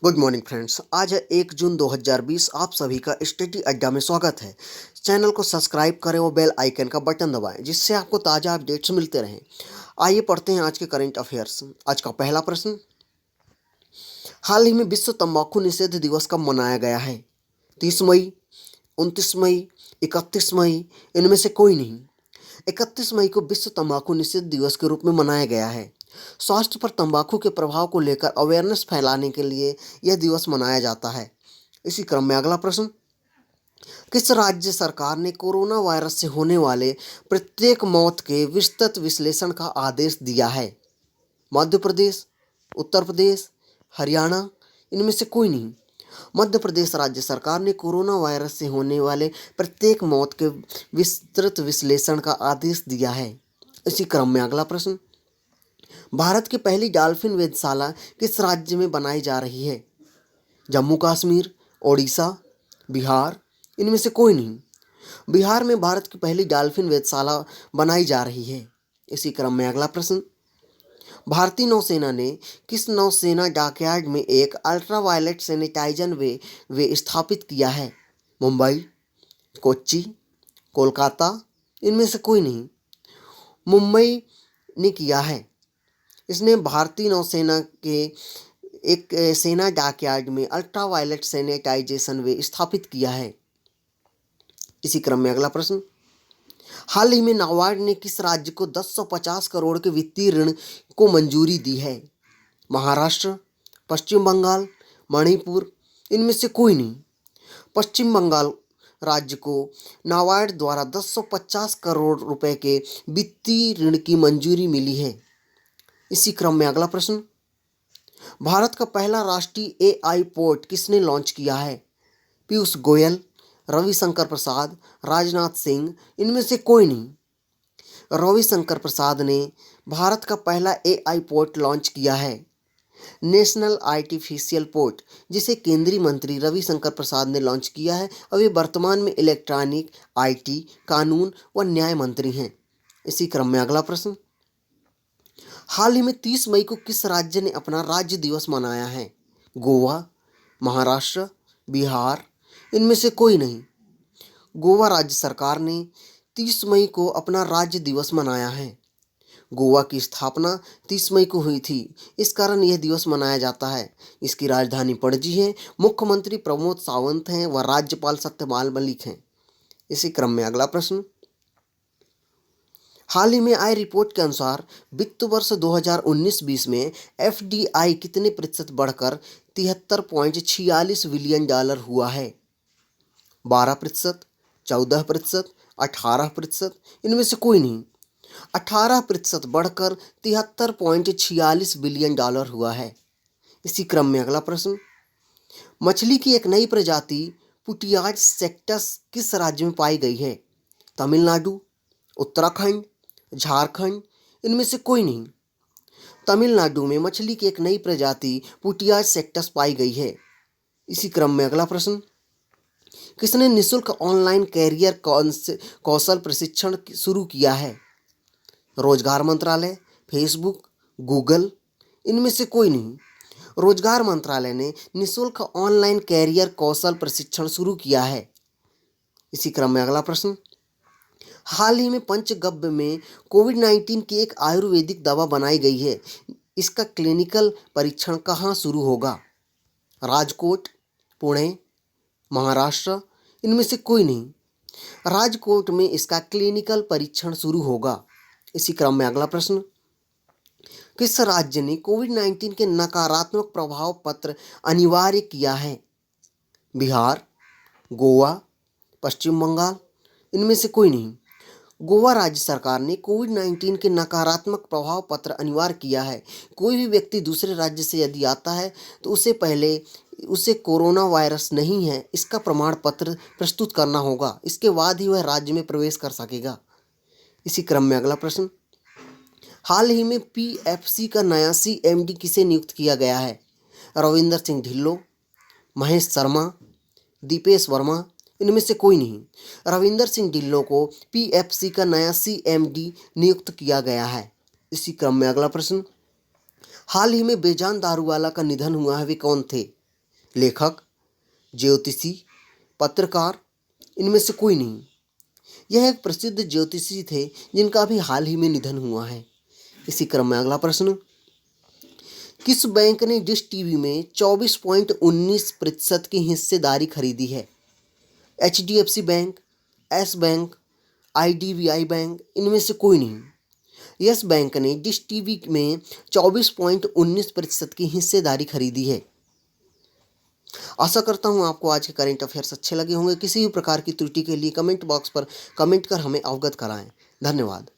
Good morning friends. आज है 1 जून 2020। आप सभी का स्टडी अड्डा में स्वागत है। चैनल को सब्सक्राइब करें और बेल आइकन का बटन दबाएं जिससे आपको ताज़ा अपडेट्स मिलते रहें। आइए पढ़ते हैं आज के करंट अफेयर्स। आज का पहला प्रश्न, हाल ही में विश्व तंबाकू निषेध दिवस कब मनाया गया है? 30 मई, 29 मई, 31 मई, इनमें से कोई नहीं। 31 मई को विश्व तंबाकू निषेध दिवस के रूप में मनाया गया है। स्वास्थ्य पर तंबाकू के प्रभाव को लेकर अवेयरनेस फैलाने के लिए यह दिवस मनाया जाता है। इसी क्रम में अगला प्रश्न, किस राज्य सरकार ने कोरोना वायरस से होने वाले प्रत्येक मौत के विस्तृत विश्लेषण का आदेश दिया है? मध्य प्रदेश, उत्तर प्रदेश, हरियाणा, इनमें से कोई नहीं। मध्य प्रदेश राज्य सरकार ने कोरोना वायरस से होने वाले प्रत्येक मौत के विस्तृत विश्लेषण का आदेश दिया है। इसी क्रम में अगला प्रश्न, भारत की पहली डॉल्फिन वेधशाला किस राज्य में बनाई जा रही है? जम्मू कश्मीर, ओडिशा, बिहार, इनमें से कोई नहीं। बिहार में भारत की पहली डॉल्फिन वेधशाला बनाई जा रही है। इसी क्रम में अगला प्रश्न, भारतीय नौसेना ने किस नौसेना डॉकयार्ड में एक अल्ट्रावायलेट सैनिटाइजर वे स्थापित किया है? मुंबई, कोच्चि, कोलकाता, इनमें से कोई नहीं। मुंबई ने किया है। इसने भारतीय नौसेना के एक सेना डॉकयार्ड में अल्ट्रावायलेट सैनिटाइजेशन वे स्थापित किया है। इसी क्रम में अगला प्रश्न, हाल ही में नाबार्ड ने किस राज्य को 1050 करोड़ के वित्तीय ऋण को मंजूरी दी है? महाराष्ट्र, पश्चिम बंगाल, मणिपुर, इनमें से कोई नहीं। पश्चिम बंगाल राज्य को नाबार्ड द्वारा 1050 करोड़ रुपए के वित्तीय ऋण की मंजूरी मिली है। इसी क्रम में अगला प्रश्न, भारत का पहला राष्ट्रीय एआई पोर्ट किसने लॉन्च किया है? पीयूष गोयल, रविशंकर प्रसाद, राजनाथ सिंह, इनमें से कोई नहीं। रविशंकर प्रसाद ने भारत का पहला एआई पोर्ट लॉन्च किया है, नेशनल आर्टिफिशियल पोर्ट, जिसे केंद्रीय मंत्री रविशंकर प्रसाद ने लॉन्च किया है और वे वर्तमान में इलेक्ट्रॉनिक, आईटी, कानून व न्याय मंत्री हैं। इसी क्रम में अगला प्रश्न, हाल ही में 30 मई को किस राज्य ने अपना राज्य दिवस मनाया है? गोवा, महाराष्ट्र, बिहार, इनमें से कोई नहीं। गोवा राज्य सरकार ने 30 मई को अपना राज्य दिवस मनाया है। गोवा की स्थापना 30 मई को हुई थी, इस कारण यह दिवस मनाया जाता है। इसकी राजधानी पणजी है। मुख्यमंत्री प्रमोद सावंत हैं व राज्यपाल सत्यपाल मलिक हैं। इसी क्रम में अगला प्रश्न, हाल ही में आय रिपोर्ट के अनुसार वित्त वर्ष 2019-20 में एफडीआई कितने प्रतिशत बढ़कर 73.46 बिलियन डॉलर हुआ है? 12%, 14%, 18%, इनमें से कोई नहीं। 18% बढ़कर 73.46 बिलियन डॉलर हुआ है। इसी क्रम में अगला प्रश्न, मछली की एक नई प्रजाति पुटियाज सेक्टस किस राज्य में पाई गई है? तमिलनाडु, उत्तराखंड, झारखंड, इनमें से कोई नहीं। तमिलनाडु में मछली की एक नई प्रजाति पुटियाज सेक्टस पाई गई है। इसी क्रम में अगला प्रश्न, किसने निःशुल्क ऑनलाइन कैरियर कौशल प्रशिक्षण शुरू किया है? रोजगार मंत्रालय, फेसबुक, गूगल, इनमें से कोई नहीं। रोजगार मंत्रालय ने निःशुल्क ऑनलाइन कैरियर कौशल प्रशिक्षण शुरू किया है। इसी क्रम में अगला प्रश्न, हाल ही में पंचगव्य में कोविड-19 की एक आयुर्वेदिक दवा बनाई गई है। इसका क्लिनिकल परीक्षण कहाँ शुरू होगा? राजकोट, पुणे, महाराष्ट्र, इनमें से कोई नहीं। राजकोट में इसका क्लिनिकल परीक्षण शुरू होगा। इसी क्रम में अगला प्रश्न, किस राज्य ने कोविड-19 के नकारात्मक प्रभाव पत्र अनिवार्य किया है? बिहार, गोवा, पश्चिम बंगाल, इनमें से कोई नहीं। गोवा राज्य सरकार ने कोविड-19 के नकारात्मक प्रभाव पत्र अनिवार्य किया है। कोई भी व्यक्ति दूसरे राज्य से यदि आता है तो उसे कोरोना वायरस नहीं है इसका प्रमाण पत्र प्रस्तुत करना होगा। इसके बाद ही वह राज्य में प्रवेश कर सकेगा। इसी क्रम में अगला प्रश्न, हाल ही में पीएफसी का नया सीएमडी किसे नियुक्त किया गया है? रविंदर सिंह ढिल्लों, महेश शर्मा, दीपेश वर्मा, इनमें से कोई नहीं। रविंदर सिंह ढिल्लों को पीएफसी का नया सीएमडी नियुक्त किया गया है। इसी क्रम में अगला प्रश्न, हाल ही में बेजान दारूवाला का निधन हुआ है, वे कौन थे? लेखक, ज्योतिषी, पत्रकार, इनमें से कोई नहीं। यह एक प्रसिद्ध ज्योतिषी थे जिनका अभी हाल ही में निधन हुआ है। इसी क्रम में अगला प्रश्न, किस बैंक ने डिश टीवी में 24.19% की हिस्सेदारी खरीदी है? HDFC bank, S bank, IDBI bank, इनमें से कोई नहीं। यस बैंक ने डिश टीवी में 24.19% की हिस्सेदारी खरीदी है। आशा करता हूं आपको आज के करंट अफेयर्स अच्छे लगे होंगे। किसी भी प्रकार की त्रुटि के लिए कमेंट बॉक्स पर कमेंट कर हमें अवगत कराएं। धन्यवाद।